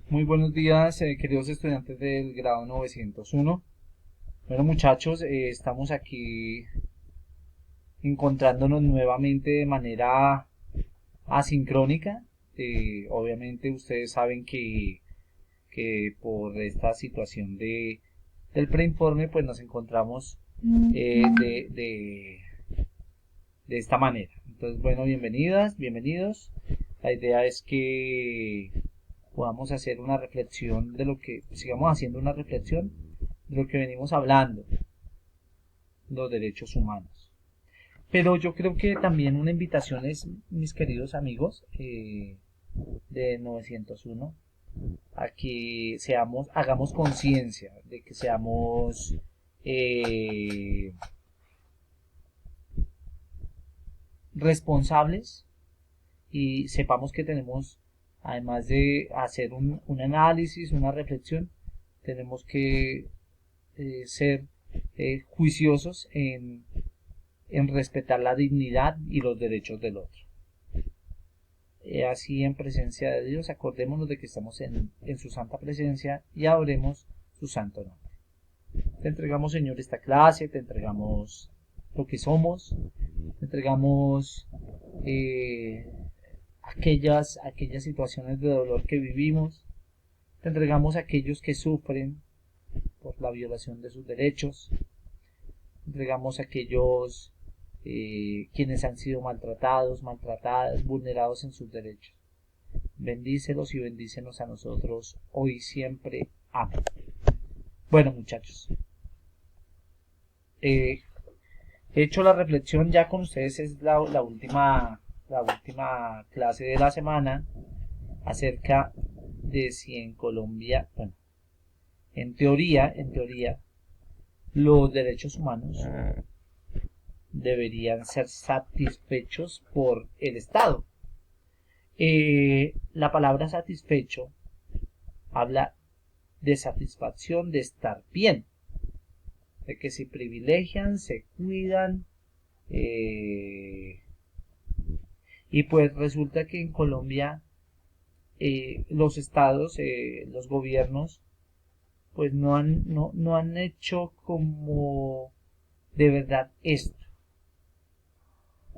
Muy buenos días, queridos estudiantes del grado 901. Bueno, muchachos, estamos aquí encontrándonos nuevamente de manera asincrónica. Obviamente ustedes saben que por esta situación del preinforme, pues nos encontramos de esta manera. Entonces, bueno, bienvenidas, bienvenidos. La idea es que podamos hacer una reflexión de lo que, sigamos haciendo una reflexión de lo que venimos hablando, los derechos humanos. Pero yo creo que también una invitación es, mis queridos amigos de 901, a que hagamos conciencia, de que seamos responsables y sepamos que tenemos, además de hacer un análisis, una reflexión, tenemos que ser juiciosos en respetar la dignidad y los derechos del otro. Así en presencia de Dios, acordémonos de que estamos en su santa presencia y adoremos su santo nombre. Te entregamos, Señor, esta clase, te entregamos lo que somos, te entregamos aquellas situaciones de dolor que vivimos, te entregamos a aquellos que sufren por la violación de sus derechos, te entregamos a aquellos quienes han sido maltratados, maltratadas, vulnerados en sus derechos. Bendícelos y bendícenos a nosotros hoy y siempre. Amén. Bueno, muchachos, he hecho la reflexión ya con ustedes, es la última clase de la semana acerca de si en Colombia, bueno, en teoría, los derechos humanos deberían ser satisfechos por el Estado. La palabra satisfecho habla de satisfacción, de estar bien, de que se privilegian, se cuidan, y pues resulta que en Colombia los estados, los gobiernos, pues no han hecho como de verdad esto: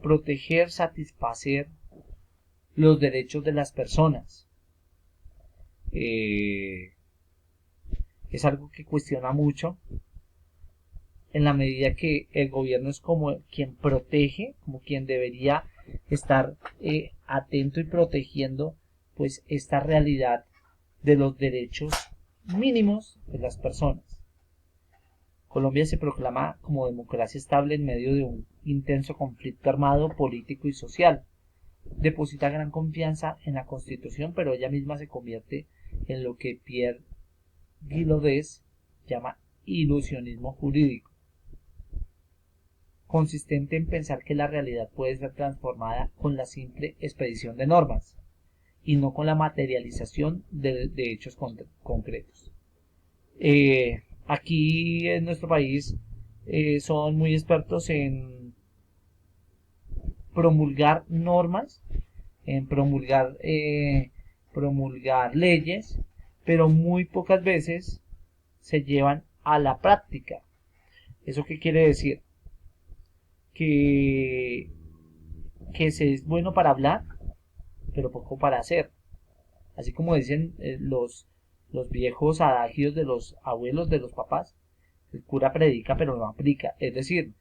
proteger, satisfacer los derechos de las personas. Es algo que cuestiona mucho, en la medida que el gobierno es como quien protege, como quien debería estar atento y protegiendo pues esta realidad de los derechos mínimos de las personas. Colombia se proclama como democracia estable en medio de un intenso conflicto armado, político y social. Deposita gran confianza en la Constitución, pero ella misma se convierte en lo que Pierre Guilodés llama ilusionismo jurídico, consistente en pensar que la realidad puede ser transformada con la simple expedición de normas y no con la materialización de hechos concretos. Aquí en nuestro país son muy expertos en promulgar normas, en promulgar leyes, pero muy pocas veces se llevan a la práctica. ¿Eso qué quiere decir? Que se es bueno para hablar, pero poco para hacer. Así como dicen los viejos adagios de los abuelos, de los papás: el cura predica pero no aplica. Es decir,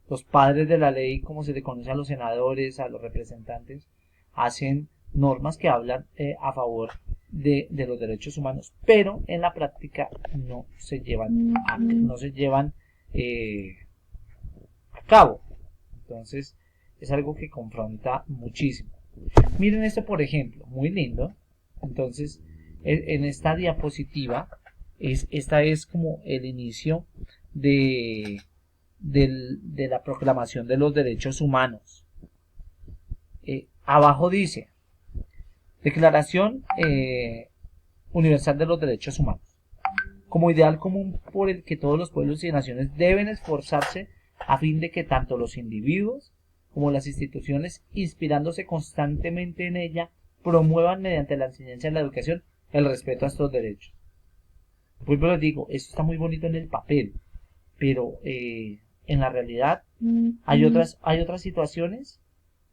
los padres de la ley, como se le conoce a los senadores, a los representantes, hacen normas que hablan a favor de los derechos humanos, pero en la práctica no se llevan a cabo. Entonces es algo que confronta muchísimo. Miren esto, por ejemplo, muy lindo. Entonces, en esta diapositiva, esta es como el inicio de la proclamación de los derechos humanos. Abajo dice: Declaración Universal de los Derechos Humanos. Como ideal común por el que todos los pueblos y naciones deben esforzarse a fin de que tanto los individuos como las instituciones, inspirándose constantemente en ella, promuevan mediante la enseñanza y la educación el respeto a estos derechos. Pues les digo, esto está muy bonito en el papel, pero en la realidad hay otras situaciones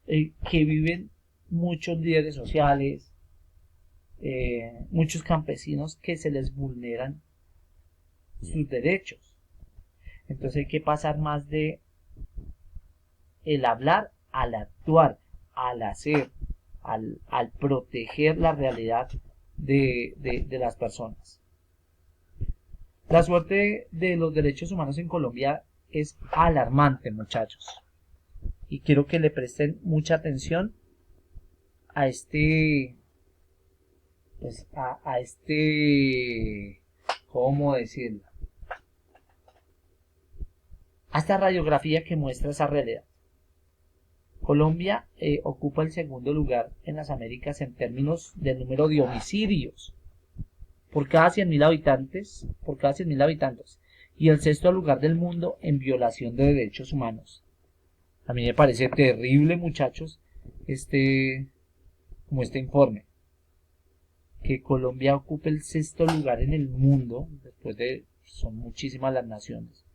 que viven muchos líderes sociales, muchos campesinos que se les vulneran sus derechos. Entonces hay que pasar más de el hablar al actuar, al hacer, al proteger la realidad de las personas. La suerte de los derechos humanos en Colombia es alarmante, muchachos. Y quiero que le presten mucha atención a ¿cómo decirlo? A esta radiografía que muestra esa realidad. Colombia ocupa el segundo lugar en las Américas en términos del número de homicidios por cada 100.000 habitantes, y el sexto lugar del mundo en violación de derechos humanos. A mí me parece terrible, muchachos, como este informe, que Colombia ocupe el sexto lugar en el mundo, después de, son muchísimas las naciones.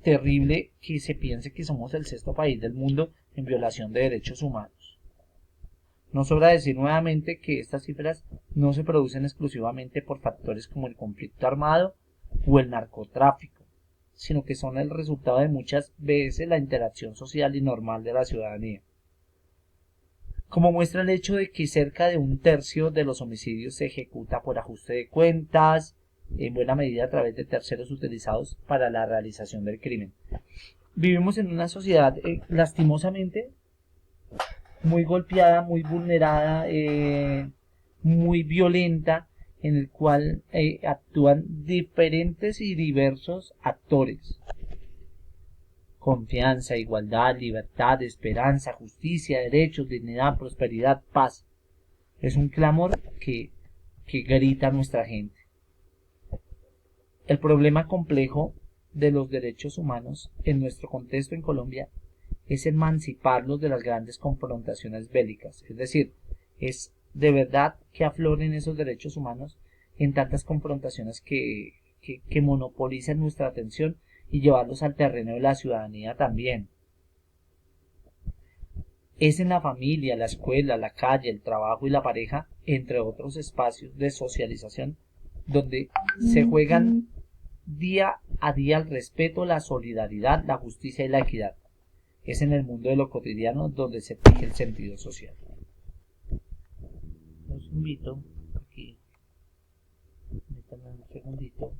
Terrible que se piense que somos el sexto país del mundo en violación de derechos humanos. No sobra decir nuevamente que estas cifras no se producen exclusivamente por factores como el conflicto armado o el narcotráfico, sino que son el resultado de muchas veces la interacción social y normal de la ciudadanía. Como muestra el hecho de que cerca de un tercio de los homicidios se ejecuta por ajuste de cuentas, en buena medida a través de terceros utilizados para la realización del crimen. Vivimos en una sociedad lastimosamente muy golpeada, muy vulnerada, muy violenta, en el cual actúan diferentes y diversos actores. Confianza, igualdad, libertad, esperanza, justicia, derechos, dignidad, prosperidad, paz. Es un clamor que grita nuestra gente. El problema complejo de los derechos humanos en nuestro contexto en Colombia es emanciparlos de las grandes confrontaciones bélicas, es decir, es de verdad que afloren esos derechos humanos en tantas confrontaciones que monopolicen nuestra atención y llevarlos al terreno de la ciudadanía también. Es en la familia, la escuela, la calle, el trabajo y la pareja, entre otros espacios de socialización, donde se juegan día a día el respeto, la solidaridad, la justicia y la equidad. Es en el mundo de lo cotidiano donde se fija el sentido social. Los invito aquí, un segundito,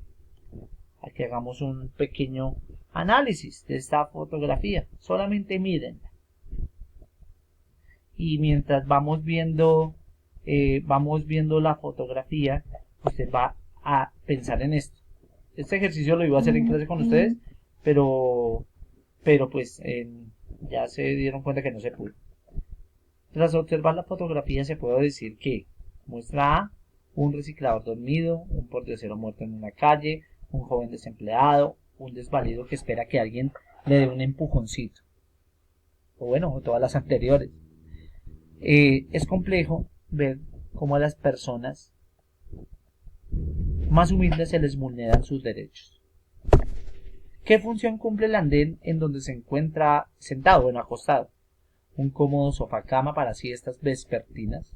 a que hagamos un pequeño análisis de esta fotografía. Solamente mírenla. Y mientras vamos viendo la fotografía, usted va a pensar en esto. Este ejercicio lo iba a hacer en clase con ustedes, pero pues ya se dieron cuenta que no se pudo. Tras observar la fotografía se puede decir que muestra a un reciclador dormido, un pordiosero muerto en una calle, un joven desempleado, un desvalido que espera que alguien le dé un empujoncito. O bueno, todas las anteriores. Es complejo ver cómo a las personas más humildes se les vulneran sus derechos. ¿Qué función cumple el andén en donde se encuentra sentado o acostado? Un cómodo sofá cama para siestas vespertinas,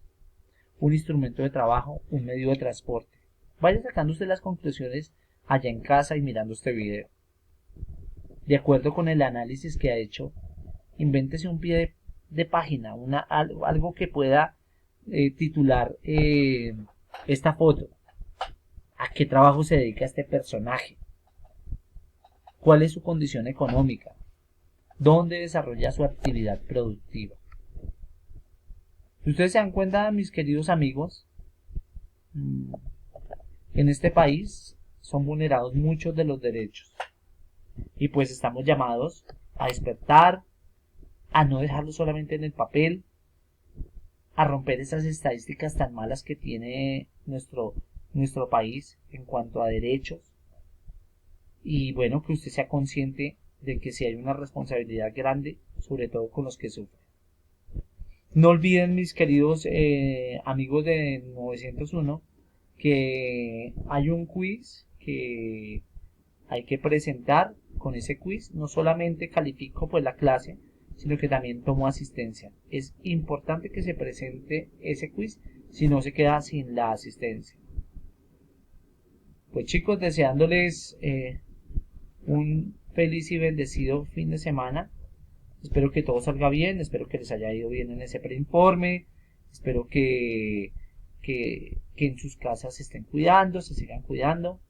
un instrumento de trabajo, un medio de transporte. Vaya sacando usted las conclusiones allá en casa y mirando este video. De acuerdo con el análisis que ha hecho, invéntese un pie de página, algo que pueda titular esta foto. ¿A qué trabajo se dedica este personaje? ¿Cuál es su condición económica? ¿Dónde desarrolla su actividad productiva? Si ustedes se dan cuenta, mis queridos amigos, en este país son vulnerados muchos de los derechos. Y pues estamos llamados a despertar, a no dejarlo solamente en el papel, a romper esas estadísticas tan malas que tiene nuestro nuestro país en cuanto a derechos. Y bueno, que usted sea consciente de que si hay una responsabilidad grande, sobre todo con los que sufren. No olviden, mis queridos amigos de 901, que hay un quiz que hay que presentar. Con ese quiz no solamente califico pues la clase, sino que también tomo asistencia. Es importante que se presente ese quiz, si no se queda sin la asistencia. Pues chicos, deseándoles un feliz y bendecido fin de semana. Espero que todo salga bien, espero que les haya ido bien en ese preinforme, espero que en sus casas se estén cuidando, se sigan cuidando,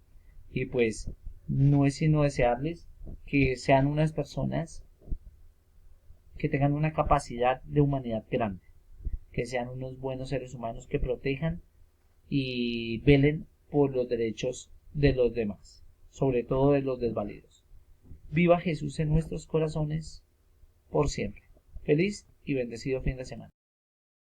y pues no es sino desearles que sean unas personas que tengan una capacidad de humanidad grande, que sean unos buenos seres humanos que protejan y velen por los derechos de los demás, sobre todo de los desvalidos. Viva Jesús en nuestros corazones por siempre. Feliz y bendecido fin de semana.